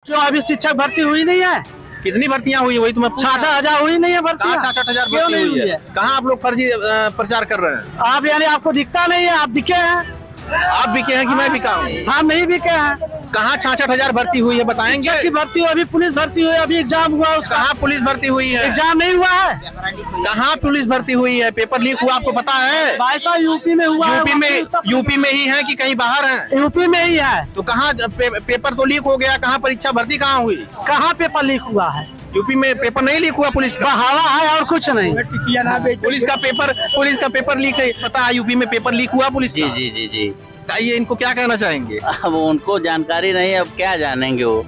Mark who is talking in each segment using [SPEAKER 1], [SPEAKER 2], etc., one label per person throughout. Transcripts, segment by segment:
[SPEAKER 1] क्यों अभी शिक्षक भर्ती हुई नहीं है?
[SPEAKER 2] कितनी भर्तियां हुई वही तुम्हें
[SPEAKER 1] 66,000 हुई नहीं है भर्ती?
[SPEAKER 2] 66,000
[SPEAKER 1] क्यों
[SPEAKER 2] भर्ती
[SPEAKER 1] नहीं
[SPEAKER 2] हुई
[SPEAKER 1] हुई
[SPEAKER 2] है? कहाँ आप लोग फर्जी प्रचार कर रहे हैं?
[SPEAKER 1] आप यानी आपको दिखता नहीं है, आप दिखे हैं?
[SPEAKER 2] आप बिके हैं कि मैं बिका हूँ?
[SPEAKER 1] हम नहीं बिके हैं।
[SPEAKER 2] कहाँ 66,000 भर्ती हुई है बताएंगे?
[SPEAKER 1] शिक्षक की भर्ती हुई, अभी पुलिस भर्ती हुई, अभी एग्जाम हुआ उसका।
[SPEAKER 2] कहाँ पुलिस भर्ती हुई है?
[SPEAKER 1] एग्जाम नहीं हुआ है।
[SPEAKER 2] कहाँ पुलिस भर्ती हुई है? पेपर लीक हुआ आपको पता है?
[SPEAKER 1] भाई साहब यूपी में हुआ है।
[SPEAKER 2] यूपी में ही है कि कहीं बाहर है?
[SPEAKER 1] यूपी में ही है।
[SPEAKER 2] तो कहाँ पेपर तो लीक हो गया, कहाँ परीक्षा भर्ती कहाँ हुई?
[SPEAKER 1] कहाँ पेपर लीक हुआ है?
[SPEAKER 2] यूपी में पेपर नहीं लीक हुआ, पुलिस का
[SPEAKER 1] बहावा है और कुछ नहीं।
[SPEAKER 2] पुलिस का पेपर लीक है, पता है यूपी में पेपर लीक हुआ पुलिस का?
[SPEAKER 3] जी जी जी।
[SPEAKER 2] ये इनको क्या कहना चाहेंगे?
[SPEAKER 3] अब उनको जानकारी नहीं, अब क्या जानेंगे वो।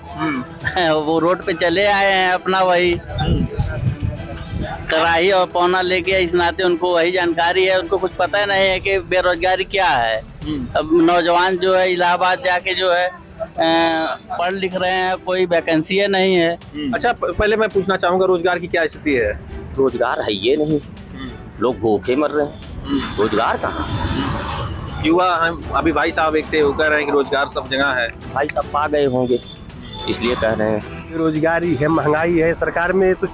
[SPEAKER 3] वो रोड पे चले आए हैं अपना वही कराही और पौना लेके, इस नाते उनको वही जानकारी है। उनको कुछ पता नहीं है कि बेरोजगारी क्या है। अब नौजवान जो है इलाहाबाद जाके जो है पढ़ लिख रहे हैं, कोई वैकेंसी नहीं है।
[SPEAKER 2] अच्छा, पहले मैं पूछना चाहूंगा रोजगार की क्या स्थिति है?
[SPEAKER 4] रोजगार है ये नहीं, लोग भूखे मर रहे हैं, रोजगार कहाँ?
[SPEAKER 2] युवा हम अभी भाई साहब एक थे, वो कह रहे हैं कि रोजगार सब जगह है।
[SPEAKER 4] भाई सब पा गए होंगे इसलिए कह रहे हैं।
[SPEAKER 5] बेरोजगारी है, महंगाई है, सरकार में तो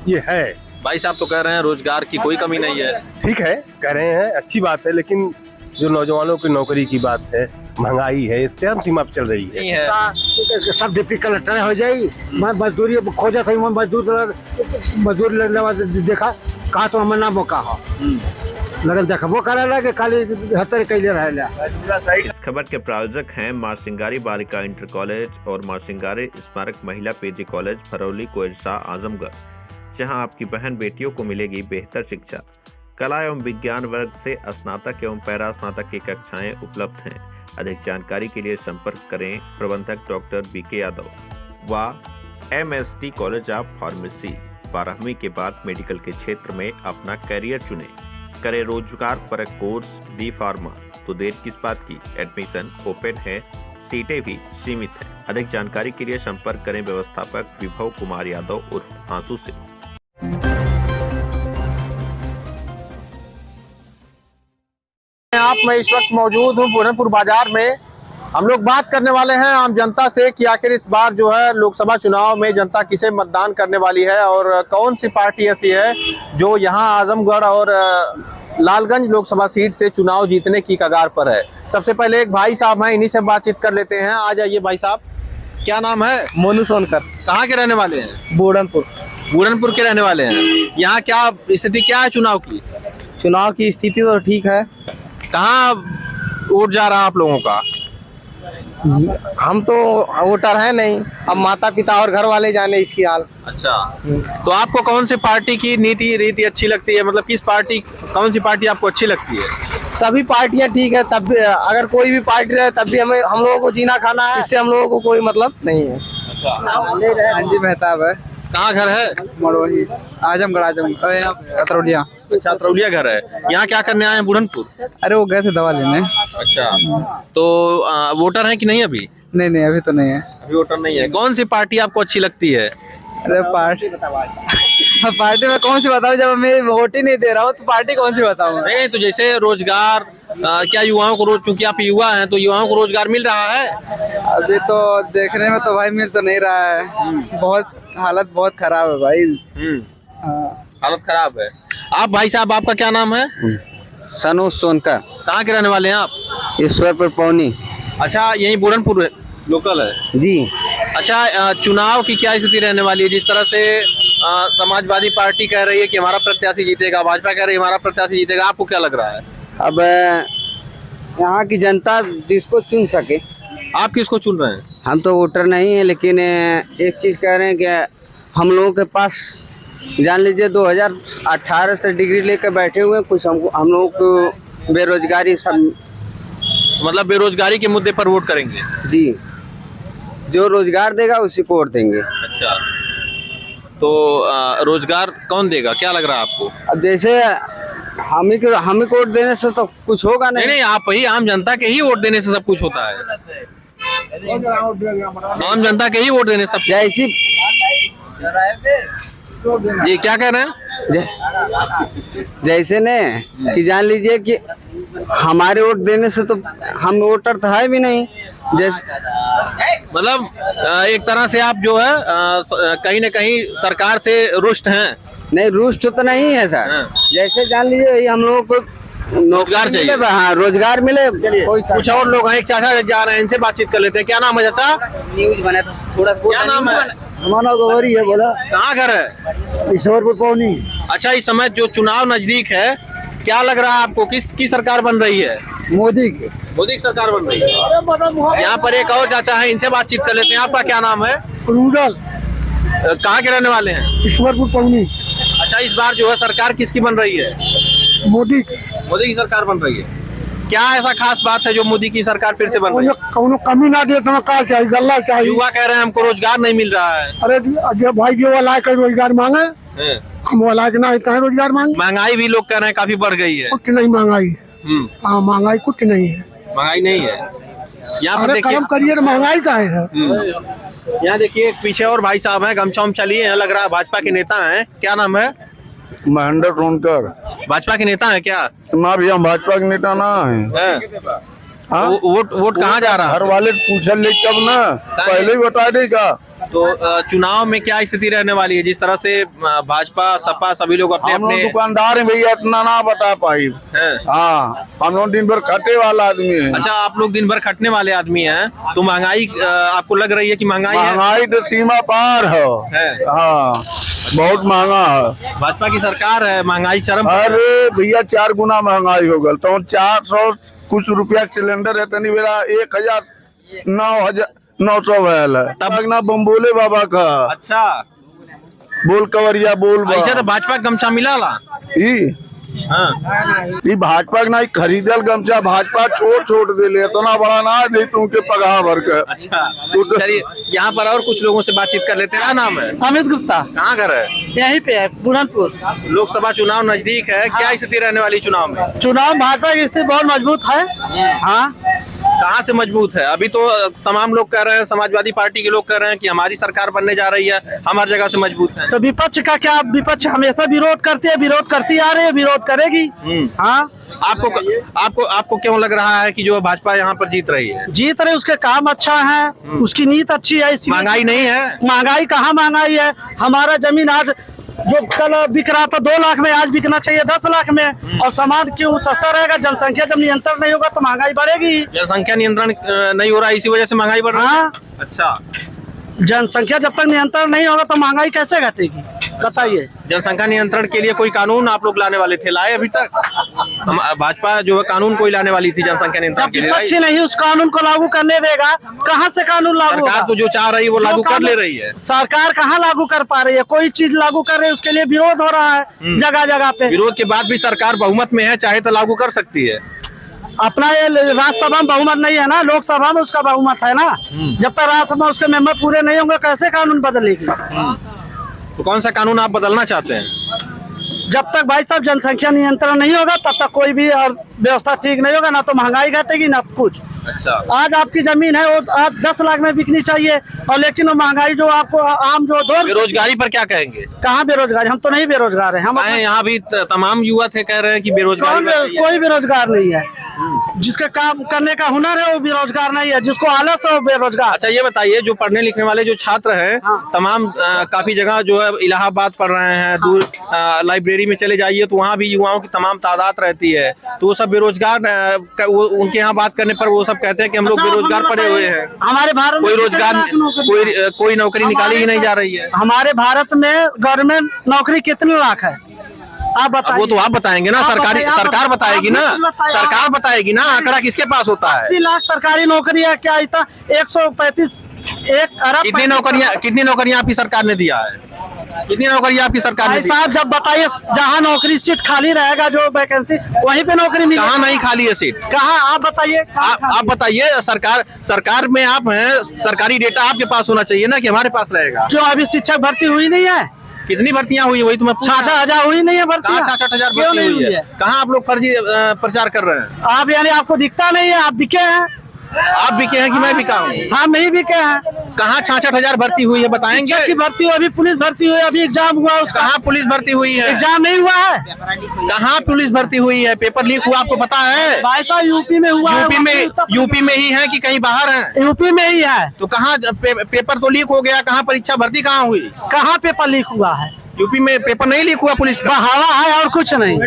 [SPEAKER 5] ये है।
[SPEAKER 2] भाई साहब तो कह रहे हैं रोजगार की कोई कमी नहीं है।
[SPEAKER 5] ठीक है, कह रहे हैं, अच्छी बात है, लेकिन जो नौजवानों की नौकरी की बात है, महंगाई है, इस चरम सीमा पर चल रही है।
[SPEAKER 1] सब डिप्टी कलेक्टर हो जाये, मैं मजदूरी खोजा था, मजदूर देखा कहा तो हमारा मौका हो लगन देखो करेला के खाली हतर कैले रहेला।
[SPEAKER 6] इस खबर के प्रायोजक हैं मां सिंगारी बालिका इंटर कॉलेज और मां सिंगारी स्मारक महिला पीजी कॉलेज फरौली कोइरसा आजमगढ़, जहां आपकी बहन बेटियों को मिलेगी बेहतर शिक्षा। कला एवं विज्ञान वर्ग से स्नातक एवं पैरा स्नातक की कक्षाएं उपलब्ध हैं। अधिक जानकारी के लिए संपर्क करें प्रबंधक डॉक्टर BK यादव व MSD कॉलेज ऑफ फार्मेसी। 12वीं के बाद मेडिकल के क्षेत्र में अपना करियर चुने, करे रोजगार परक कोर्स B फार्मा, तो देर किस बात की। एडमिशन ओपन है, सीटें भी सीमित है। अधिक जानकारी के लिए संपर्क करें व्यवस्थापक विभव कुमार यादव उर्फ आंसू से।
[SPEAKER 2] आप मैं इस वक्त मौजूद हूँ बुरहानपुर बाजार में। हम लोग बात करने वाले हैं आम जनता से कि आखिर इस बार जो है लोकसभा चुनाव में जनता किसे मतदान करने वाली है और कौन सी पार्टी ऐसी है जो यहाँ आजमगढ़ और लालगंज लोकसभा सीट से चुनाव जीतने की कगार पर है। सबसे पहले एक भाई साहब हैं, इन्हीं से बातचीत कर लेते हैं। आ जाइए भाई साहब, क्या नाम है?
[SPEAKER 1] मोनू सोनकर।
[SPEAKER 2] कहाँ के रहने वाले हैं?
[SPEAKER 1] बुरहानपुर
[SPEAKER 2] के रहने वाले हैं। यहाँ क्या स्थिति क्या है चुनाव की?
[SPEAKER 1] चुनाव की स्थिति तो ठीक है।
[SPEAKER 2] कहाँ वोट जा रहा है आप लोगों का?
[SPEAKER 1] हम तो वोटर है नहीं, अब माता पिता और घर वाले जाने इसकी हाल।
[SPEAKER 2] अच्छा, तो आपको कौन सी पार्टी की नीति रीति अच्छी लगती है? मतलब कौन सी पार्टी आपको अच्छी लगती है?
[SPEAKER 1] सभी पार्टियां ठीक है, तब भी अगर कोई भी पार्टी रहे तब भी हम लोगों को जीना खाना है, इससे हम लोगों को कोई मतलब नहीं है।
[SPEAKER 2] अच्छा,
[SPEAKER 1] जी मेहताब है।
[SPEAKER 2] कहाँ घर है?
[SPEAKER 1] मड़ोही, आजमगढ़ अतरौलिया।
[SPEAKER 2] अच्छा, अतरौलिया घर है। यहाँ क्या करने आए हैं बुरहानपुर?
[SPEAKER 1] अरे वो गए थे दवा लेने।
[SPEAKER 2] अच्छा, तो वोटर है कि नहीं अभी?
[SPEAKER 1] नहीं अभी तो नहीं है।
[SPEAKER 2] अभी वोटर नहीं है। कौन सी पार्टी आपको अच्छी लगती है?
[SPEAKER 1] अरे पार्टी में कौन सी बताऊं, जब मैं वोट ही नहीं दे रहा हूँ तो पार्टी कौन सी बताऊं?
[SPEAKER 2] नहीं, तो जैसे रोजगार, क्या युवाओं को क्योंकि आप युवा हैं तो युवाओं को रोजगार मिल रहा है?
[SPEAKER 1] अभी तो देखने में तो भाई मिल तो नहीं रहा है, बहुत हालत बहुत खराब है भाई।
[SPEAKER 2] हालत खराब है। आप भाई साहब, आपका क्या नाम है?
[SPEAKER 1] सनू सोनकर।
[SPEAKER 2] कहाँ के रहने वाले हैं आप?
[SPEAKER 1] ईश्वरपुर पौनी।
[SPEAKER 2] अच्छा, यही बुरहानपुर लोकल है
[SPEAKER 1] जी।
[SPEAKER 2] अच्छा, चुनाव की क्या स्थिति रहने वाली है? जिस तरह से समाजवादी पार्टी कह रही है कि हमारा प्रत्याशी जीतेगा, भाजपा कह रही है हमारा प्रत्याशी जीतेगा, आपको क्या लग रहा है?
[SPEAKER 1] अब यहाँ की जनता जिसको चुन सके।
[SPEAKER 2] आप किसको चुन रहे हैं?
[SPEAKER 1] हम तो वोटर नहीं है, लेकिन एक चीज कह रहे हैं कि हम लोगों के पास जान लीजिए 2018 से डिग्री लेकर बैठे हुए हैं, कुछ हम लोगों को बेरोजगारी सब,
[SPEAKER 2] मतलब बेरोजगारी के मुद्दे पर वोट करेंगे?
[SPEAKER 1] जी, जो रोजगार देगा उसी को वोट देंगे।
[SPEAKER 2] अच्छा, तो रोजगार कौन देगा, क्या लग रहा है आपको?
[SPEAKER 1] अब जैसे हम ही को वोट देने से तो कुछ होगा
[SPEAKER 2] नहीं, आप ही आम जनता के ही वोट देने से सब कुछ होता है। आम जनता के ही वोट देने सब।
[SPEAKER 1] जैसी
[SPEAKER 2] जी, क्या कह रहे हैं?
[SPEAKER 1] जैसे ने कि जान लीजिए कि हमारे वोट देने से तो हम वोटर तो है भी नहीं, जैसे
[SPEAKER 2] मतलब एक तरह से आप जो है कहीं न कहीं सरकार से रुष्ट हैं।
[SPEAKER 1] नहीं रुष्ट तो नहीं है सर।
[SPEAKER 2] हाँ।
[SPEAKER 1] जैसे जान लीजिए हम लोगों को
[SPEAKER 2] रोजगार चाहिए।
[SPEAKER 1] मिले, हाँ रोजगार मिले। कोई
[SPEAKER 2] कुछ और लोग हैं, एक चाचा जा रहे हैं, इनसे बातचीत कर लेते हैं। क्या नाम है चाचा?
[SPEAKER 1] न्यूज बना थोड़ा
[SPEAKER 2] क्या नाम है?
[SPEAKER 1] हमारा गौरी है बोला।
[SPEAKER 2] कहाँ घर है?
[SPEAKER 1] ईश्वरपुर पौनी।
[SPEAKER 2] अच्छा, इस समय जो चुनाव नजदीक है, क्या लग रहा है आपको, किसकी सरकार बन रही है?
[SPEAKER 1] मोदी की।
[SPEAKER 2] मोदी की सरकार बन रही है। यहाँ पर एक और चाचा है, इनसे बातचीत कर लेते हैं। आपका क्या नाम है?
[SPEAKER 1] रूरल
[SPEAKER 2] कहाँ के रहने वाले हैं?
[SPEAKER 1] ईश्वरपुर पौनी।
[SPEAKER 2] अच्छा, इस बार जो है सरकार किसकी बन रही है?
[SPEAKER 1] मोदी
[SPEAKER 2] मोदी की सरकार बन रही है। क्या ऐसा खास बात है जो मोदी की सरकार फिर से बन रही है?
[SPEAKER 1] कौनो कमी ना दे तो कार चाहिए, गल्ला चाहिए।
[SPEAKER 2] युवा कह रहे हैं हमको रोजगार नहीं मिल रहा है।
[SPEAKER 1] अरे जो भाई जो वाला का रोजगार मांगे, हम वाला के ना कहाँ रोजगार मांगे।
[SPEAKER 2] महंगाई भी लोग कह रहे हैं काफी बढ़ गई है।
[SPEAKER 1] कुछ नहीं महंगाई है। हाँ महंगाई कुछ नहीं है।
[SPEAKER 2] महंगाई नहीं है। यहाँ पर
[SPEAKER 1] अरे
[SPEAKER 2] देखिए,
[SPEAKER 1] कर्म करिए तो महंगाई का है।
[SPEAKER 2] यहाँ देखिए पीछे और भाई साहब हैं, गमछा उमछा लिए हैं, लग रहा है भाजपा के नेता हैं। क्या नाम है?
[SPEAKER 5] महेंद्र सोनकर।
[SPEAKER 2] भाजपा के नेता हैं क्या?
[SPEAKER 5] ना भी हम भाजपा के नेता ना है।
[SPEAKER 2] तो वोट कहाँ जा रहा है?
[SPEAKER 5] घर वाले पूछल ले तब ना, पहले ही बता देगा।
[SPEAKER 2] तो चुनाव में क्या स्थिति रहने वाली है? जिस तरह से भाजपा सपा सभी लोग अपने
[SPEAKER 5] हम लोग
[SPEAKER 2] अपने
[SPEAKER 5] दुकानदार हैं भैया, इतना ना बता पाई। हाँ, हम लोग दिन भर खटे वाला आदमी है।
[SPEAKER 2] अच्छा, आप लोग दिन भर खटने वाले आदमी हैं, तो महंगाई आपको लग रही है कि महंगाई है?
[SPEAKER 5] महंगाई तो सीमा पार है। हाँ, बहुत महंगा है।
[SPEAKER 2] भाजपा की सरकार है, महंगाई चरम पर है।
[SPEAKER 5] अरे भैया 4 गुना महंगाई हो गल। तो 400 कुछ रुपया सिलेंडर है, तनी बेला 1900 है। तब ना बम्बोले बाबा का।
[SPEAKER 2] अच्छा,
[SPEAKER 5] बोल कवरिया बोल बा।
[SPEAKER 2] ऐसे तो भाजपा का गमछा मिला ला।
[SPEAKER 5] ई भाजपा के ना खरीदल गमछा भाजपा छोड़ दे ले, इतना बड़ा ना दे तुमके पगहा भर के।
[SPEAKER 2] अच्छा, चलिए यहाँ पर और कुछ लोगों से बातचीत कर लेते हैं। क्या नाम है?
[SPEAKER 1] अमित गुप्ता।
[SPEAKER 2] कहाँ घर है?
[SPEAKER 1] यहीं पे है, बुरहानपुर।
[SPEAKER 2] लोकसभा चुनाव नजदीक है, क्या स्थिति रहने वाली चुनाव में?
[SPEAKER 1] चुनाव भाजपा की स्थिति बहुत मजबूत है। हाँ,
[SPEAKER 2] कहाँ से मजबूत है? अभी तो तमाम लोग कह रहे हैं, समाजवादी पार्टी के लोग कह रहे हैं कि हमारी सरकार बनने जा रही है, हम हर जगह से मजबूत है।
[SPEAKER 1] तो विपक्ष का क्या? विपक्ष हमेशा विरोध करती है, विरोध करती आ रही है, विरोध करेगी। हाँ,
[SPEAKER 2] आपको क्यों लग रहा है कि जो भाजपा यहाँ पर जीत रही है?
[SPEAKER 1] जीत रहे, उसके काम अच्छा है, उसकी नीति अच्छी है।
[SPEAKER 2] महंगाई नहीं है?
[SPEAKER 1] महंगाई कहाँ महंगाई है? हमारा जमीन आज जो कल बिक रहा था 2 लाख में, आज बिकना चाहिए 10 लाख में। और सामान क्यों सस्ता रहेगा? जनसंख्या जब नियंत्रण नहीं होगा तो महंगाई बढ़ेगी।
[SPEAKER 2] जनसंख्या नियंत्रण नहीं हो रहा, इसी वजह से महंगाई बढ़ रही है।
[SPEAKER 1] हाँ,
[SPEAKER 2] अच्छा,
[SPEAKER 1] जनसंख्या जब तक नियंत्रण नहीं होगा तो महंगाई कैसे घटेगी? बताइए।
[SPEAKER 2] जनसंख्या नियंत्रण के लिए कोई कानून आप लोग लाने वाले थे, लाए अभी तक? भाजपा जो है कानून कोई लाने वाली थी जनसंख्या नियंत्रण के लिए,
[SPEAKER 1] विपक्ष नहीं उस कानून को लागू करने देगा, कहाँ से कानून लागू
[SPEAKER 2] सरकार
[SPEAKER 1] होगा?
[SPEAKER 2] तो जो चाह रही है वो लागू कर ले रही है।
[SPEAKER 1] सरकार कहाँ लागू कर पा रही है? कोई चीज लागू कर रही है, उसके लिए विरोध हो रहा है जगह जगह पे।
[SPEAKER 2] विरोध के बाद भी सरकार बहुमत में है, चाहे तो लागू कर सकती है।
[SPEAKER 1] अपना ये राज्यसभा में बहुमत नहीं है ना, लोकसभा में उसका बहुमत है ना। जब तक राज्यसभा में उसके मेंबर पूरे नहीं होंगे कैसे कानून बदलेगी?
[SPEAKER 2] तो कौन सा कानून आप बदलना चाहते हैं?
[SPEAKER 1] जब तक भाई साहब जनसंख्या नियंत्रण नहीं होगा तब तक कोई भी और व्यवस्था ठीक नहीं होगा, ना तो महंगाई घटेगी ना कुछ।
[SPEAKER 2] अच्छा,
[SPEAKER 1] आज आपकी जमीन है वो आज 10 लाख में बिकनी चाहिए, और लेकिन वो महंगाई जो आपको आम जो दो।
[SPEAKER 2] बेरोजगारी पर क्या कहेंगे?
[SPEAKER 1] कहाँ बेरोजगारी? हम तो नहीं बेरोजगार है। हम
[SPEAKER 2] यहाँ भी तमाम युवा थे कह रहे हैं कि बेरोजगारी
[SPEAKER 1] कोई बेरोजगार नहीं है। जिसका काम करने का हुनर है वो बेरोजगार नहीं है, जिसको आलस है वो बेरोजगार।
[SPEAKER 2] अच्छा, ये बताइए, जो पढ़ने लिखने वाले जो छात्र हैं, तमाम काफी जगह जो है इलाहाबाद पढ़ रहे हैं, दूर लाइब्रेरी में चले जाइए तो वहाँ भी युवाओं की तमाम तादाद रहती है, तो वो सब बेरोजगार उनके यहाँ बात करने पर वो सब कहते हैं कि हम लोग बेरोजगार पड़े हुए हैं।
[SPEAKER 1] हमारे भारत में
[SPEAKER 2] कोई रोजगार कोई नौकरी निकाली ही नहीं जा रही है।
[SPEAKER 1] हमारे भारत में गवर्नमेंट नौकरी कितने लाख है आप बताइए?
[SPEAKER 2] वो तो आप बताएंगे ना, सरकार बताएगी ना, सरकार बताएगी ना, आंकड़ा किसके पास होता है?
[SPEAKER 1] 80 लाख सरकारी नौकरी है, क्या इतना 135 1 अरब?
[SPEAKER 2] कितनी नौकरियां आपकी सरकार ने दिया है? कितनी नौकरियां आपकी सरकार ने दी?
[SPEAKER 1] साहब जब बताइए, जहाँ नौकरी सीट खाली रहेगा जो वैकेंसी वहीं पे नौकरी मिलेगी।
[SPEAKER 2] कहाँ नहीं खाली है सीट?
[SPEAKER 1] कहाँ आप बताइए?
[SPEAKER 2] आप बताइए, सरकार में आप हैं, सरकारी डेटा आपके पास होना चाहिए ना कि हमारे पास रहेगा।
[SPEAKER 1] क्यों अभी शिक्षक भर्ती हुई नहीं है?
[SPEAKER 2] कितनी भर्तियां हुई? वही तो मैं
[SPEAKER 1] 66,000 हुई नहीं है भर्ती?
[SPEAKER 2] 66,000 भर्ती हुई है? कहाँ आप लोग फर्जी प्रचार कर रहे हैं?
[SPEAKER 1] आप यानी आपको दिखता नहीं है? आप बिके हैं?
[SPEAKER 2] आप बिके हैं कि मैं बिका हूँ?
[SPEAKER 1] हम नहीं बिके हैं।
[SPEAKER 2] कहाँ 66,000 भर्ती हुई है बताएंगे?
[SPEAKER 7] शिक्षक की भर्ती हुई, अभी पुलिस भर्ती हुई, अभी एग्जाम हुआ उसका।
[SPEAKER 2] कहाँ पुलिस भर्ती हुई है?
[SPEAKER 7] एग्जाम नहीं हुआ है।
[SPEAKER 2] कहाँ पुलिस भर्ती हुई है? पेपर लीक हुआ आपको पता है?
[SPEAKER 7] भाई साहब यूपी में हुआ है।
[SPEAKER 2] यूपी में ही है कि कहीं बाहर है?
[SPEAKER 7] यूपी में ही है।
[SPEAKER 2] तो कहाँ पेपर तो लीक हो गया, कहाँ परीक्षा भर्ती कहाँ हुई?
[SPEAKER 7] कहाँ पेपर लीक हुआ है?
[SPEAKER 2] यूपी में पेपर नहीं लीक हुआ पुलिस का?
[SPEAKER 7] हवा है और कुछ नहीं।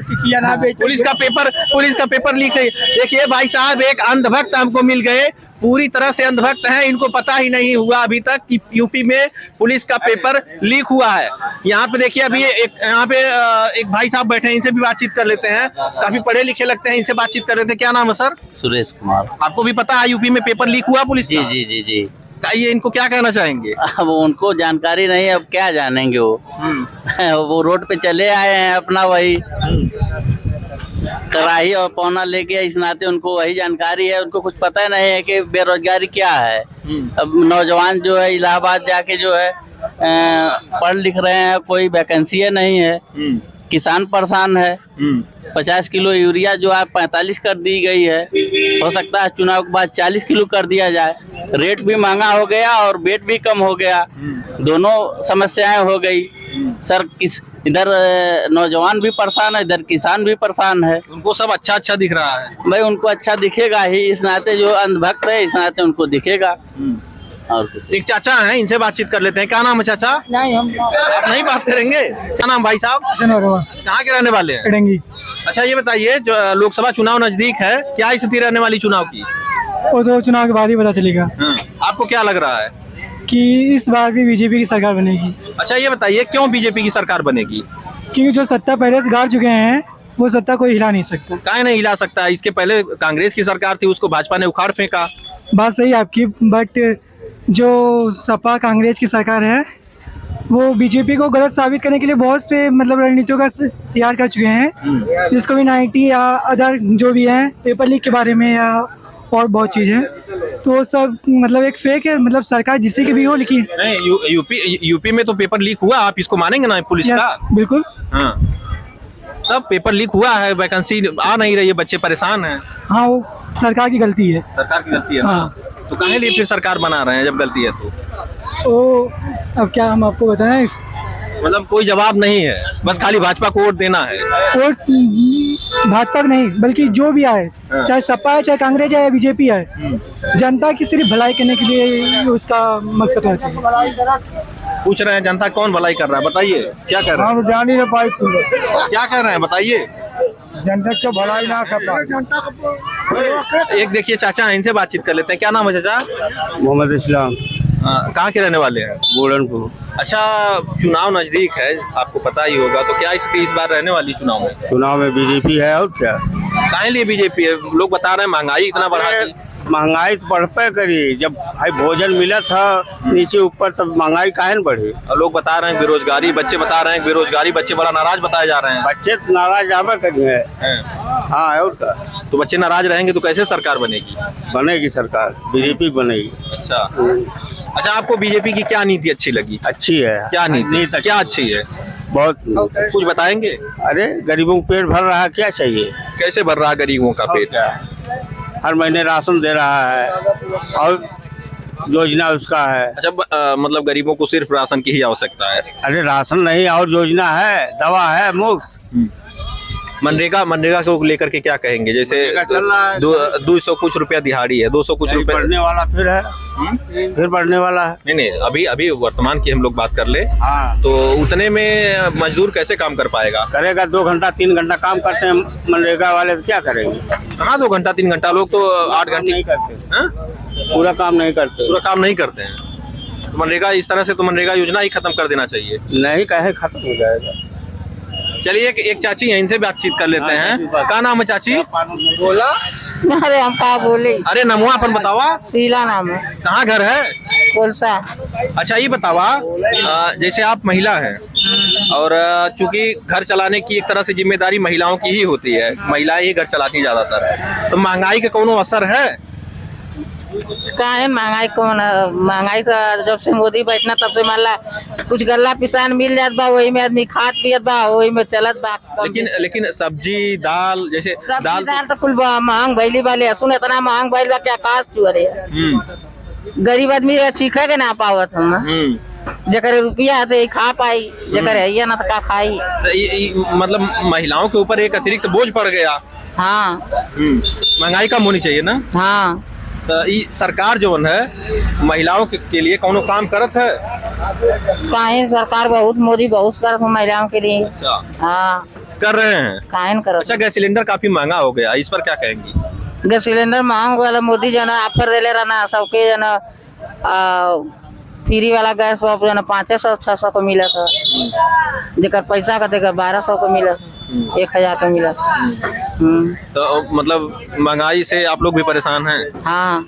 [SPEAKER 2] पुलिस का पेपर लीक है। देखिए भाई साहब, एक अंधभक्त हमको मिल गए, पूरी तरह से अंधभक्त हैं, इनको पता ही नहीं हुआ अभी तक कि यूपी में पुलिस का पेपर लीक हुआ है। यहाँ पे देखिए, अभी यहाँ पे एक भाई साहब बैठे हैं, इनसे भी बातचीत कर लेते हैं। काफी पढ़े लिखे लगते हैं, इनसे बातचीत कर लेते हैं। क्या नाम है सर?
[SPEAKER 3] सुरेश कुमार।
[SPEAKER 2] आपको भी पता है यूपी में पेपर लीक हुआ पुलिस का?
[SPEAKER 3] जी जी जी।
[SPEAKER 2] ये इनको क्या कहना चाहेंगे?
[SPEAKER 3] अब उनको जानकारी नहीं है, अब क्या जानेंगे वो। वो रोड पे चले आए हैं अपना, वही कराही और पौना लेके, इस नाते उनको वही जानकारी है। उनको कुछ पता नहीं है कि बेरोजगारी क्या है। अब नौजवान जो है इलाहाबाद जाके जो है पढ़ लिख रहे हैं, कोई वैकेंसी नहीं है। किसान परेशान है। 50 किलो यूरिया जो है 45 कर दी गई है, हो सकता है चुनाव के बाद 40 किलो कर दिया जाए। रेट भी महंगा हो गया और वेट भी कम हो गया, दोनों समस्याएं हो गई। सर इधर नौजवान भी परेशान है, इधर किसान भी परेशान है।
[SPEAKER 2] उनको सब अच्छा दिख रहा है
[SPEAKER 3] भाई, उनको अच्छा दिखेगा ही, इस नाते जो अंधभक्त है इस नाते उनको दिखेगा। और
[SPEAKER 2] एक चाचा हैं, इनसे बातचीत कर लेते हैं। क्या नाम है चाचा?
[SPEAKER 7] नहीं, हम
[SPEAKER 2] आप नहीं बात करेंगे? क्या नाम भाई साहब? कहाँ के रहने वाले हैं? अच्छा ये बताइए, जो लोकसभा चुनाव नजदीक है, क्या स्थिति रहने वाली चुनाव की?
[SPEAKER 7] वो तो चुनाव के बाद ही पता चलेगा।
[SPEAKER 2] आपको क्या लग रहा है
[SPEAKER 7] कि इस बार भी बीजेपी की सरकार बनेगी?
[SPEAKER 2] अच्छा ये बताइए, क्यों बीजेपी की सरकार बनेगी?
[SPEAKER 7] क्योंकि जो सत्ता पहले से गाड़ चुके हैं वो सत्ता कोई हिला नहीं सकता।
[SPEAKER 2] काहे नहीं हिला सकता? इसके पहले कांग्रेस की सरकार थी, उसको भाजपा ने उखाड़ फेंका।
[SPEAKER 7] बात सही आपकी, बट जो सपा कांग्रेस की सरकार है वो बीजेपी को गलत साबित करने के लिए बहुत से मतलब रणनीतियों का तैयार कर चुके हैं, जिसको भी 90 या अदर जो भी है पेपर लीक के बारे में या और बहुत चीज़ें, तो सब मतलब एक फेक है। मतलब सरकार जिससे की भी हो, लेकिन
[SPEAKER 2] यूपी में तो पेपर लीक हुआ, आप इसको मानेंगे ना पुलिस का?
[SPEAKER 7] बिल्कुल।
[SPEAKER 2] हाँ, सब पेपर लीक हुआ है, वैकेंसी आ नहीं रही है, बच्चे परेशान हैं।
[SPEAKER 7] हाँ, वो सरकार की गलती है।
[SPEAKER 2] सरकार की गलती है।
[SPEAKER 7] हाँ,
[SPEAKER 2] तो काहे लिए फिर सरकार बना रहे हैं जब गलती है
[SPEAKER 7] तो अब क्या हम आपको बताएं?
[SPEAKER 2] मतलब कोई जवाब नहीं है, बस खाली भाजपा को वोट देना है।
[SPEAKER 7] वोट भाजपा नहीं, बल्कि जो भी आए, चाहे सपा है, चाहे कांग्रेस है, या बीजेपी है, जनता की सिर्फ भलाई करने के लिए उसका मकसद होना चाहिए।
[SPEAKER 2] पूछ रहे हैं जनता कौन भलाई कर रहा है, बताइए क्या कर रहे हैं?
[SPEAKER 7] हम जान ही नहीं पाए
[SPEAKER 2] क्या कर रहे हैं बताइए?
[SPEAKER 7] जनता को भलाई ना कर पाए।
[SPEAKER 2] एक देखिए चाचा हैं, इनसे बातचीत कर लेते हैं। क्या नाम है चाचा?
[SPEAKER 1] मोहम्मद इस्लाम,
[SPEAKER 2] कहाँ के रहने वाले हैं?
[SPEAKER 1] बुलंदपुर।
[SPEAKER 2] अच्छा, चुनाव नजदीक है, आपको पता ही होगा, तो क्या स्थिति इस बार रहने वाली चुनाव में?
[SPEAKER 1] चुनाव में बीजेपी है और क्या?
[SPEAKER 2] काहे लिए बीजेपी है? लोग बता रहे हैं महंगाई इतना बढ़ा दी।
[SPEAKER 1] महंगाई तो बढ़पे करी, जब भाई भोजन मिला था नीचे ऊपर, तब महंगाई काहे न बढ़ी?
[SPEAKER 2] और लोग बता रहे हैं बेरोजगारी, बच्चे बता रहे हैं बेरोजगारी, बच्चे बड़ा नाराज बताए जा रहे हैं।
[SPEAKER 1] बच्चे तो नाराज जाबे करी है। हाँ, और क्या?
[SPEAKER 2] तो बच्चे नाराज रहेंगे तो कैसे सरकार बनेगी?
[SPEAKER 1] बनेगी सरकार, बीजेपी बनेगी।
[SPEAKER 2] अच्छा, आपको बीजेपी की क्या नीति अच्छी लगी?
[SPEAKER 1] अच्छी है।
[SPEAKER 2] क्या नीति क्या अच्छी है?
[SPEAKER 1] बहुत
[SPEAKER 2] कुछ बताएंगे?
[SPEAKER 1] अरे गरीबों को पेट भर रहा है, क्या चाहिए?
[SPEAKER 2] कैसे भर रहा है गरीबों का पेट?
[SPEAKER 1] हर महीने राशन दे रहा है और योजना उसका है।
[SPEAKER 2] अच्छा, मतलब गरीबों को सिर्फ राशन की ही आवश्यकता है?
[SPEAKER 1] अरे राशन नहीं, और योजना है, दवा है मुफ्त।
[SPEAKER 2] मनरेगा को लेकर के क्या कहेंगे? जैसे 200 कुछ रुपया दिहाड़ी है, 200 कुछ रुपया
[SPEAKER 1] बढ़ने वाला फिर है, फिर बढ़ने वाला है।
[SPEAKER 2] नहीं, अभी वर्तमान की हम लोग बात कर ले।
[SPEAKER 1] हाँ,
[SPEAKER 2] तो उतने में मजदूर कैसे काम कर पाएगा?
[SPEAKER 1] करेगा 2 घंटा 3 घंटा काम करते हैं मनरेगा वाले, तो क्या करेंगे?
[SPEAKER 2] कहाँ 2 घंटा 3 घंटा, लोग तो 8 घंटे
[SPEAKER 1] नहीं करते, पूरा काम नहीं करते हैं। तो मनरेगा इस तरह से तो मनरेगा योजना ही खत्म कर देना चाहिए। नहीं, कहे खत्म हो जाएगा।
[SPEAKER 2] चलिए एक चाची हैं, इनसे बातचीत कर लेते हैं। क्या नाम है चाची?
[SPEAKER 8] बोला। अरे हम कहा बोले।
[SPEAKER 2] अरे नमुआ अपन बतावा।
[SPEAKER 8] शीला नाम है।
[SPEAKER 2] कहाँ घर है?
[SPEAKER 8] कोलसा।
[SPEAKER 2] अच्छा ये बतावा, जैसे आप महिला हैं और चूंकि घर चलाने की एक तरह से जिम्मेदारी महिलाओं की ही होती है, महिलाएं ही घर चलाती हैं ज्यादातर, तो महंगाई का कोनो असर है?
[SPEAKER 8] कहाँ है महंगाई? कौन महंगाई का जब से मोदी बैठना तब से मान ला कुछ गल्ला पिसान मिल जात बा, वही में आदमी खात पियत बा, वही में चलत बा।
[SPEAKER 2] लेकिन सब्जी दाल, जैसे दाल
[SPEAKER 8] तो कुल महंग भैली वाले, सुन इतना महंग भैल बा कि आकाश चुअरे। गरीब आदमी चीखे के ना पावत हम जकर रुपया है तो ये खा पाई, जकर है ना तो का खाई।
[SPEAKER 2] तो मतलब महिलाओं के ऊपर एक अतिरिक्त बोझ पड़ गया।
[SPEAKER 8] हाँ
[SPEAKER 2] महंगाई कम होनी चाहिए ना।
[SPEAKER 8] हाँ
[SPEAKER 2] तो ये सरकार जो है महिलाओं के लिए कौनो काम करत है?
[SPEAKER 8] काहे सरकार बहुत, मोदी बहुत करत है महिलाओं के लिए।
[SPEAKER 2] अच्छा
[SPEAKER 8] हाँ
[SPEAKER 2] कर रहे हैं।
[SPEAKER 8] काहे न करत।
[SPEAKER 2] अच्छा गैस सिलेंडर काफी महंगा हो गया, इस पर क्या कहेंगी?
[SPEAKER 8] गैस सिलेंडर महंग वाला मोदी जो है ऑफर देले रहना सबके जो है फ्री वाला गैस जो है 500-600 को मिला था, जेकर पैसा का देकर 1200 को मिला था, 1000 को मिला था।
[SPEAKER 2] तो मतलब महंगाई से आप लोग भी परेशान हैं?
[SPEAKER 8] हाँ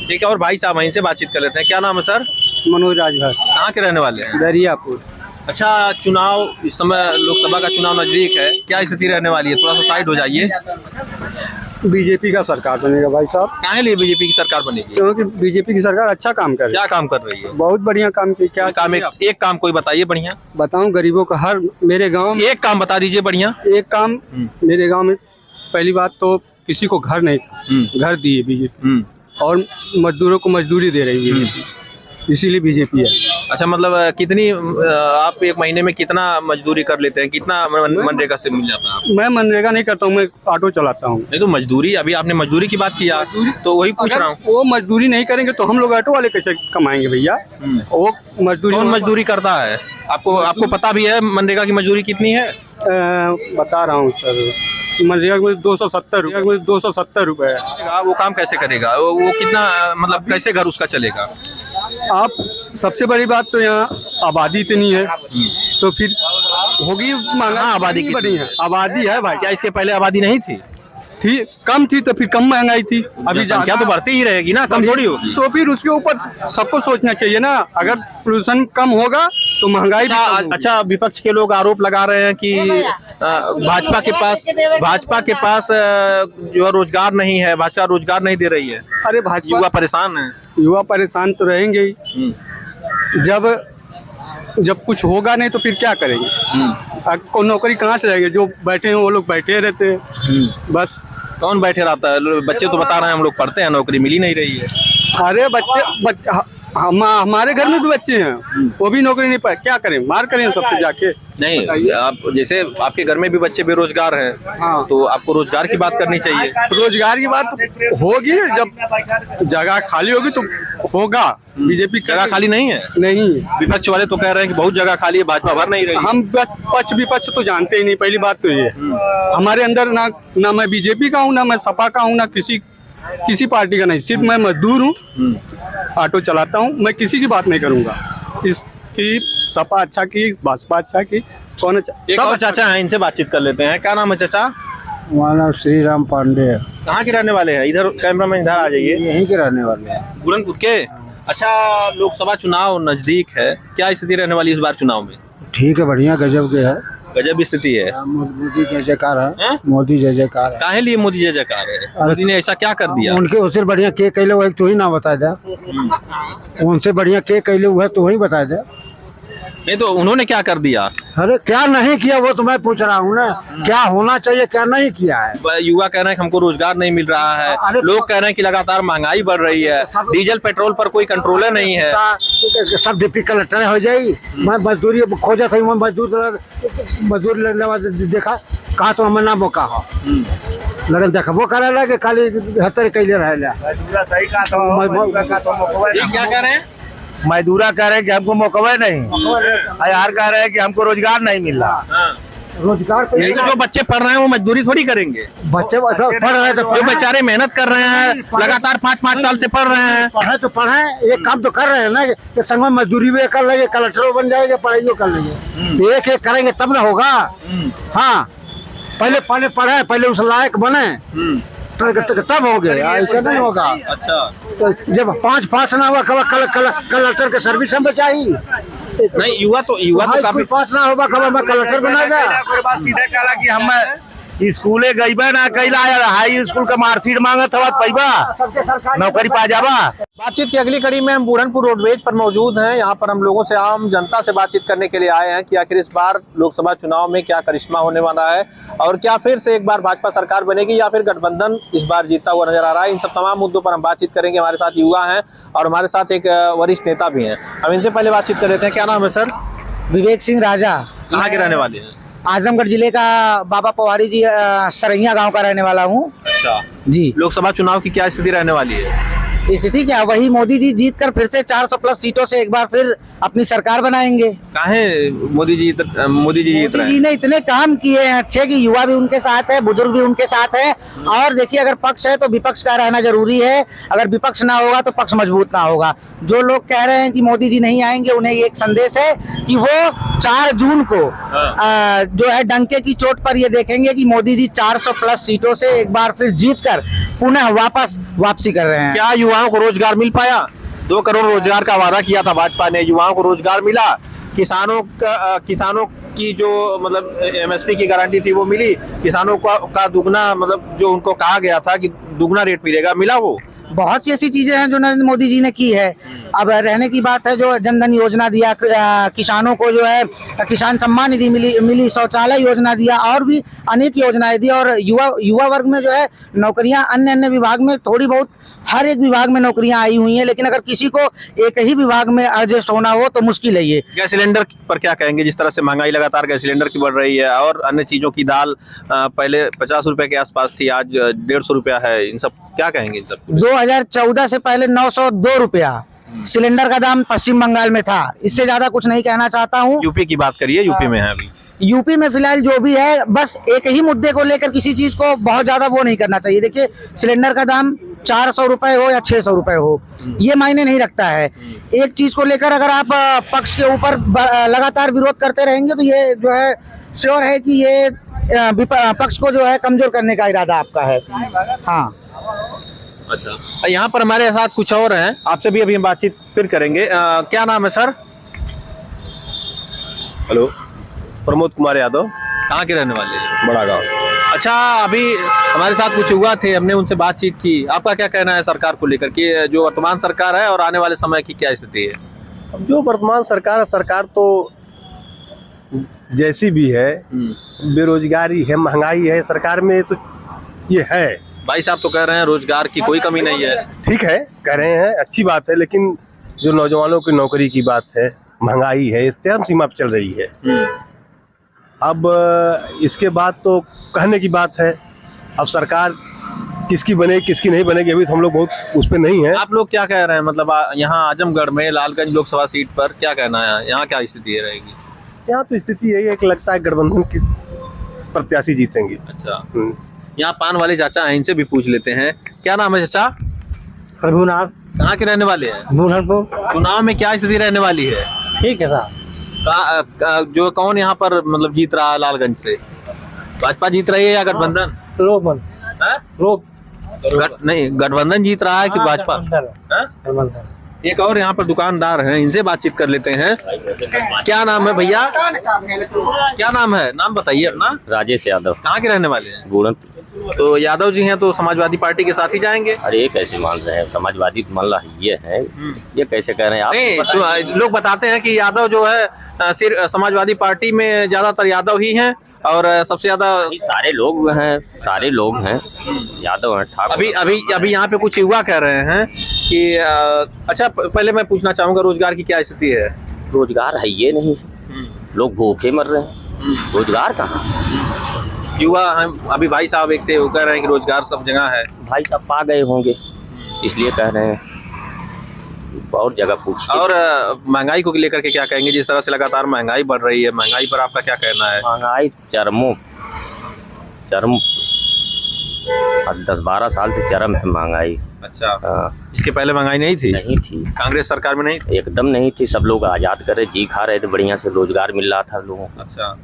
[SPEAKER 2] ठीक है। और भाई साहब वहीं से बातचीत कर लेते हैं। क्या नाम है सर?
[SPEAKER 1] मनोज राजभर,
[SPEAKER 2] कहाँ के रहने वाले हैं?
[SPEAKER 1] दरियापुर।
[SPEAKER 2] अच्छा चुनाव इस समय लोकसभा का चुनाव नजदीक है, क्या स्थिति रहने वाली है? थोड़ा सा साइड हो जाइए।
[SPEAKER 1] बीजेपी का सरकार बनेगा भाई साहब।
[SPEAKER 2] काहे लिए बीजेपी की सरकार बनेगी?
[SPEAKER 1] क्योंकि बीजेपी की सरकार अच्छा काम कर रही
[SPEAKER 2] क्या काम कर रही है?
[SPEAKER 1] बहुत बढ़िया काम की। क्या
[SPEAKER 2] काम? एक काम कोई बताइए बढ़िया।
[SPEAKER 1] बताऊं? गरीबों का हर, मेरे गांव में
[SPEAKER 2] एक काम बता दीजिए बढ़िया।
[SPEAKER 1] एक काम मेरे गांव में, पहली बात तो किसी को घर नहीं था, घर दिए बीजेपी, और मजदूरों को मजदूरी दे रही है बीजेपी, इसीलिए बीजेपी है।
[SPEAKER 2] अच्छा मतलब कितनी आप एक महीने में कितना मजदूरी कर लेते हैं? कितना मनरेगा से मिल जाता है?
[SPEAKER 1] मैं मनरेगा नहीं करता हूँ, मैं ऑटो चलाता हूँ।
[SPEAKER 2] नहीं तो मजदूरी, अभी आपने मजदूरी की बात किया तो वही पूछ रहा हूँ।
[SPEAKER 1] वो मजदूरी नहीं करेंगे तो हम लोग ऑटो वाले कैसे कमाएंगे भैया? वो मजदूरी,
[SPEAKER 2] कौन मजदूरी करता है? आपको पता भी है मनरेगा की मजदूरी कितनी है?
[SPEAKER 1] बता रहा हूँ सर, मनरेगा में 270 रुपए है।
[SPEAKER 2] वो काम कैसे करेगा? वो कितना मतलब कैसे घर उसका चलेगा?
[SPEAKER 1] आप सबसे बड़ी बात तो यहाँ आबादी इतनी है तो फिर होगी महंगा।
[SPEAKER 2] आबादी
[SPEAKER 1] कितनी बड़ी है? आबादी है भाई।
[SPEAKER 2] क्या इसके पहले आबादी नहीं थी?
[SPEAKER 1] कम थी तो फिर कम महंगाई थी। अभी
[SPEAKER 2] संख्या तो बढ़ती ही रहेगी ना, कम थोड़ी होगी।
[SPEAKER 1] तो फिर उसके ऊपर सबको सोचना चाहिए ना, अगर पोल्यूशन कम होगा तो महंगाई भी कम होगी।
[SPEAKER 2] अच्छा विपक्ष के लोग आरोप लगा रहे हैं कि भाजपा के पास जो रोजगार नहीं है, भाजपा रोजगार नहीं दे रही है।
[SPEAKER 1] अरे भाजपा,
[SPEAKER 2] युवा परेशान है।
[SPEAKER 1] युवा परेशान तो रहेंगे ही। जब कुछ होगा नहीं तो फिर क्या करेंगे? को नौकरी कहाँ से जाएगी? जो बैठे हैं वो लोग बैठे रहते हैं बस।
[SPEAKER 2] कौन बैठे रहता है? बच्चे तो बता रहे हैं हम लोग पढ़ते हैं, नौकरी मिल ही नहीं रही है।
[SPEAKER 1] अरे बच्चे हमारे घर में भी बच्चे हैं, वो भी नौकरी नहीं पाए, क्या करें? मार करें सबसे जाके?
[SPEAKER 2] नहीं, आप जैसे आपके घर में भी बच्चे बेरोजगार हैं,
[SPEAKER 1] हाँ,
[SPEAKER 2] तो आपको रोजगार की बात करनी चाहिए।
[SPEAKER 1] रोजगार की बात होगी जब जगह खाली होगी तो होगा। बीजेपी
[SPEAKER 2] जगह खाली नहीं है।
[SPEAKER 1] नहीं,
[SPEAKER 2] विपक्ष वाले तो कह रहे हैं कि बहुत जगह खाली है, भाजपा भर नहीं रही।
[SPEAKER 1] हम पक्ष विपक्ष तो जानते ही नहीं, पहली बात तो ये। हमारे अंदर ना मैं बीजेपी का हूँ, ना मैं सपा का हूँ, ना किसी पार्टी का नहीं, सिर्फ मैं मजदूर हूँ, ऑटो चलाता हूँ। मैं किसी की बात नहीं करूँगा कि सपा अच्छा की, भाजपा अच्छा की, कौन अच्छा।
[SPEAKER 2] एक और चाचा हैं, इनसे बातचीत कर लेते हैं। क्या नाम है चाचा?
[SPEAKER 9] हमारा नाम श्री राम पांडे है।
[SPEAKER 2] कहाँ के रहने वाले हैं? इधर कैमरामैन इधर आ जाइए।
[SPEAKER 9] यहीं के रहने वाले हैं,
[SPEAKER 2] बुलंदपुर के। अच्छा लोकसभा चुनाव नजदीक है, क्या स्थिति रहने वाली है इस बार चुनाव में?
[SPEAKER 9] ठीक है, बढ़िया, गजब के है।
[SPEAKER 2] गजब स्थिति है।
[SPEAKER 9] मोदी जय जयकार है। मोदी जय जयकार है।
[SPEAKER 2] काहे लिए मोदी जय जयकार है? मोदी ने ऐसा क्या कर दिया?
[SPEAKER 9] उनके उससे बढ़िया के कैले हुआ तो ही ना बता दे। उनसे बढ़िया के कैले हुआ तो ही बता दे।
[SPEAKER 2] नहीं तो उन्होंने क्या कर दिया?
[SPEAKER 9] अरे क्या नहीं किया वो तो मैं पूछ रहा हूँ ना, क्या होना चाहिए क्या नहीं किया है।
[SPEAKER 2] युवा कह रहे हैं कि हमको रोजगार नहीं मिल रहा है, लोग कह रहे हैं कि लगातार महंगाई बढ़ रही है, डीजल पेट्रोल पर कोई कंट्रोल नहीं है।
[SPEAKER 9] सब डिप्टी कलेक्टर हो जाये। मैं मजदूरी खोजा था, मैं मजदूर देखा कहा तो हमें ना मौका हो लगन देखा वो कह रहा कि खाली हतर कैले रहे।
[SPEAKER 2] क्या कह रहे हैं?
[SPEAKER 5] मजदूरा कह रहे हैं कि हमको मौका नहीं, यार कह रहे हैं कि हमको रोजगार नहीं मिल रहा।
[SPEAKER 9] रोजगार तो
[SPEAKER 2] जो बच्चे पढ़ रहे हैं वो मजदूरी थोड़ी करेंगे।
[SPEAKER 9] बच्चे पढ़ रहे हैं तो
[SPEAKER 2] जो बेचारे मेहनत कर रहे हैं, लगातार 5-5 साल से पढ़ रहे हैं।
[SPEAKER 9] पढ़े तो पढ़े, एक काम तो कर रहे हैं ना कि संग में मजदूरी भी कर लेंगे, कलेक्टर बन जाएंगे, पढ़ाई कर लेंगे। एक एक करेंगे तब ना होगा। हाँ, पहले पढ़े, पहले उस लायक बने तब हो गया, ऐसा नहीं होगा।
[SPEAKER 2] अच्छा,
[SPEAKER 9] तो जब 5 पास ना हुआ कलेक्टर के सर्विस में चाहिए।
[SPEAKER 2] नहीं युवा तो काफी
[SPEAKER 9] पास ना होगा, खबर मैं कलेक्टर बनाएगा।
[SPEAKER 5] सीधे कहा कि हम स्कूले गईबा ना कैला, हाई स्कूल का मार्कशीट मांगत हवा पैबा नौकरी पा जावा।
[SPEAKER 2] बातचीत की अगली कड़ी में हम बुरहानपुर रोडवेज पर मौजूद हैं। यहाँ पर हम लोगों से, आम जनता से बातचीत करने के लिए आए हैं कि आखिर इस बार लोकसभा चुनाव में क्या करिश्मा होने वाला है और क्या फिर से एक बार भाजपा सरकार बनेगी या फिर गठबंधन इस बार जीतता हुआ नजर आ रहा है। इन सब तमाम मुद्दों पर हम बातचीत करेंगे। हमारे साथ युवा हैं और हमारे साथ एक वरिष्ठ नेता भी हैं। हम इनसे पहले बातचीत कर लेते हैं। क्या नाम है सर?
[SPEAKER 9] विवेक सिंह राजा,
[SPEAKER 2] कहाँ के रहने वाले हैं?
[SPEAKER 9] आजमगढ़ जिले का बाबा पवारी जी सरैया गांव का रहने वाला हूँ।
[SPEAKER 2] अच्छा
[SPEAKER 9] जी।
[SPEAKER 2] लोकसभा चुनाव की क्या स्थिति रहने वाली है?
[SPEAKER 9] स्थिति क्या, वही मोदी जी जीत कर फिर से 400 प्लस सीटों से एक बार फिर अपनी सरकार बनाएंगे।
[SPEAKER 2] काहे मोदी जी जीत रहे
[SPEAKER 9] मोदी जी ने इतने काम किए हैं अच्छे कि युवा भी उनके साथ है, बुजुर्ग भी उनके साथ है। और देखिए, अगर पक्ष है तो विपक्ष का रहना जरूरी है। अगर विपक्ष ना होगा तो पक्ष मजबूत ना होगा। जो लोग कह रहे हैं कि मोदी जी नहीं आएंगे, उन्हें एक संदेश है कि वो 4 जून को जो है डंके की चोट पर ये देखेंगे कि मोदी जी 400 प्लस सीटों से एक बार फिर जीत कर पुनः वापसी कर रहे हैं।
[SPEAKER 2] क्या युवाओं को रोजगार मिल पाया? 2 करोड़ रोजगार का वादा किया था भाजपा ने, युवाओं को रोजगार मिला? किसानों की जो मतलब एमएसपी की गारंटी थी वो मिली? किसानों का दुगना, मतलब जो उनको कहा गया था कि दुगना रेट मिलेगा, मिला? वो
[SPEAKER 9] बहुत सी ऐसी चीजें हैं जो नरेंद्र मोदी जी ने की है। अब रहने की बात है, जो जनधन योजना दिया, किसानों को जो है किसान सम्मान निधि मिली, शौचालय योजना दिया और भी अनेक योजनाएं दी। और युवा वर्ग में जो है नौकरियां अन्य विभाग में थोड़ी बहुत, हर एक विभाग में नौकरियां आई हुई हैं। लेकिन अगर किसी को एक ही विभाग में एडजस्ट होना हो तो मुश्किल है ये।
[SPEAKER 2] गैस सिलेंडर पर क्या कहेंगे? जिस तरह से महंगाई लगातार गैस सिलेंडर की बढ़ रही है और अन्य चीजों की, दाल पहले 50 रुपए के आसपास थी, आज 150 रुपया है। इन सब क्या कहेंगे? इन सब
[SPEAKER 9] 2014 से पहले 902 रुपया सिलेंडर का दाम पश्चिम बंगाल में था। इससे ज्यादा कुछ नहीं कहना चाहता हूँ।
[SPEAKER 2] यूपी की बात करिए, यूपी में है अभी।
[SPEAKER 9] यूपी में फिलहाल जो भी है, बस एक ही मुद्दे को लेकर किसी चीज को बहुत ज्यादा वो नहीं करना चाहिए। देखिए, सिलेंडर का दाम 400 रुपए हो या 600 रुपए हो, ये मायने नहीं रखता है। एक चीज को लेकर अगर आप पक्ष के ऊपर लगातार विरोध करते रहेंगे तो ये जो है श्योर है कि ये पक्ष को जो है कमजोर करने का इरादा आपका है। हाँ,
[SPEAKER 2] अच्छा, यहाँ पर हमारे साथ कुछ और हैं, आपसे भी अभी हम बातचीत फिर करेंगे। क्या नाम है सर?
[SPEAKER 5] हेलो, प्रमोद कुमार यादव।
[SPEAKER 2] कहाँ के रहने वाले हैं?
[SPEAKER 5] बड़ा गाँव।
[SPEAKER 2] अच्छा, अभी हमारे साथ कुछ युवा थे, हमने उनसे बातचीत की। आपका क्या कहना है सरकार को लेकर कि जो वर्तमान सरकार है और आने वाले समय की क्या स्थिति है?
[SPEAKER 5] अब जो वर्तमान सरकार तो जैसी भी है, बेरोजगारी है, महंगाई है, सरकार में तो ये है।
[SPEAKER 2] भाई साहब तो कह रहे हैं रोजगार की कोई कमी नहीं है।
[SPEAKER 5] ठीक है, कह रहे हैं, अच्छी बात है, लेकिन जो नौजवानों की नौकरी की बात है, महंगाई है, इस चरम सीमा पर चल रही है। अब इसके बाद तो कहने की बात है। अब सरकार किसकी बनेगी किसकी नहीं बनेगी, अभी तो हम लोग बहुत उस पर नहीं है।
[SPEAKER 2] आप लोग क्या कह रहे हैं? मतलब यहाँ आजमगढ़ में लालगंज लोकसभा सीट पर क्या कहना है? यहाँ क्या स्थिति रहेगी?
[SPEAKER 5] यहाँ तो स्थिति यही है कि लगता है गठबंधन की प्रत्याशी जीतेंगे।
[SPEAKER 2] अच्छा, यहाँ पान वाले चाचा हैं, इनसे भी पूछ लेते हैं। क्या नाम है चाचा?
[SPEAKER 9] प्रभुनाथ।
[SPEAKER 2] कहाँ के रहने वाले हैं?
[SPEAKER 9] बुरहानपुर।
[SPEAKER 2] चुनाव में क्या स्थिति रहने वाली है?
[SPEAKER 9] ठीक है साहब।
[SPEAKER 2] जो कौन यहाँ पर मतलब जीत रहा है लालगंज से? भाजपा जीत रही है या गठबंधन? नहीं, गठबंधन जीत रहा है कि भाजपा? एक और यहाँ पर दुकानदार हैं, इनसे बातचीत कर लेते हैं। क्या नाम है भैया? क्या नाम है? नाम बताइए अपना।
[SPEAKER 4] राजेश यादव।
[SPEAKER 2] कहाँ के रहने वाले हैं?
[SPEAKER 4] बुरहानपुर।
[SPEAKER 2] तो यादव जी हैं तो समाजवादी पार्टी के साथ ही जाएंगे?
[SPEAKER 4] अरे ये कैसे मान रहे हैं? समाजवादी मान रहा है ये है, ये कैसे कह रहे हैं आप?
[SPEAKER 2] नहीं, तो लोग बताते हैं कि यादव जो है सिर्फ समाजवादी पार्टी में ज्यादातर यादव ही हैं और सबसे ज्यादा
[SPEAKER 4] सारे लोग हैं यादव हैं, ठाकुर।
[SPEAKER 2] अभी यहाँ पे कुछ युवा कह रहे हैं कि अच्छा, पहले मैं पूछना चाहूंगा रोजगार की क्या स्थिति है?
[SPEAKER 4] रोजगार है ये नहीं, लोग भूखे मर रहे हैं, रोजगार कहाँ?
[SPEAKER 2] युवा हम अभी भाई साहब एक थे, वो कह रहे हैं कि रोजगार सब जगह है।
[SPEAKER 4] भाई साहब पा गए होंगे इसलिए कह रहे हैं, और जगह पूछिए।
[SPEAKER 2] और महंगाई को लेकर के क्या कहेंगे? जिस तरह से लगातार महंगाई बढ़ रही है, महंगाई पर आपका क्या कहना है?
[SPEAKER 4] महंगाई चरम 10-12 साल से चरम है महंगाई।
[SPEAKER 2] अच्छा, इसके पहले महंगाई नहीं थी?
[SPEAKER 4] नहीं थी,
[SPEAKER 2] कांग्रेस सरकार में नहीं थी?
[SPEAKER 4] एकदम नहीं थी। सब लोग आजाद कर रहे, जी खा रहे थे, बढ़िया से रोजगार मिल रहा था लोगों को।
[SPEAKER 2] अच्छा,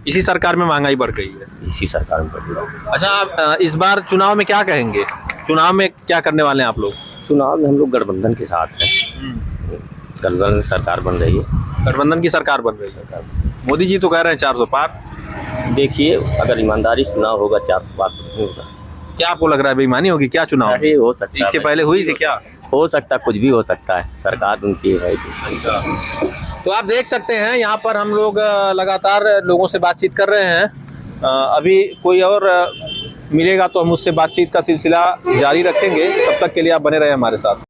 [SPEAKER 2] इसी सरकार में महंगाई बढ़ गई है?
[SPEAKER 4] इसी सरकार में बढ़ गई।
[SPEAKER 2] अच्छा, आप इस बार चुनाव में क्या कहेंगे? चुनाव में क्या करने वाले हैं आप लोग?
[SPEAKER 4] चुनाव में हम लोग गठबंधन के साथ हैं, गठबंधन सरकार बन रही है।
[SPEAKER 2] गठबंधन की सरकार बन रही है। मोदी जी तो कह रहे हैं 400 पार।
[SPEAKER 4] देखिए अगर ईमानदारी चुनाव होगा 4 बात नहीं होगा।
[SPEAKER 2] क्या आपको लग रहा है बेईमानी होगी क्या चुनाव?
[SPEAKER 4] अरे हो सकता है,
[SPEAKER 2] इसके पहले हुई थी क्या?
[SPEAKER 4] हो सकता, कुछ भी हो सकता है, सरकार उनकी है।
[SPEAKER 2] तो आप देख सकते हैं यहाँ पर हम लोग लगातार लोगों से बातचीत कर रहे हैं। अभी कोई और मिलेगा तो हम उससे बातचीत का सिलसिला जारी रखेंगे। तब तक के लिए आप बने रहे हमारे साथ।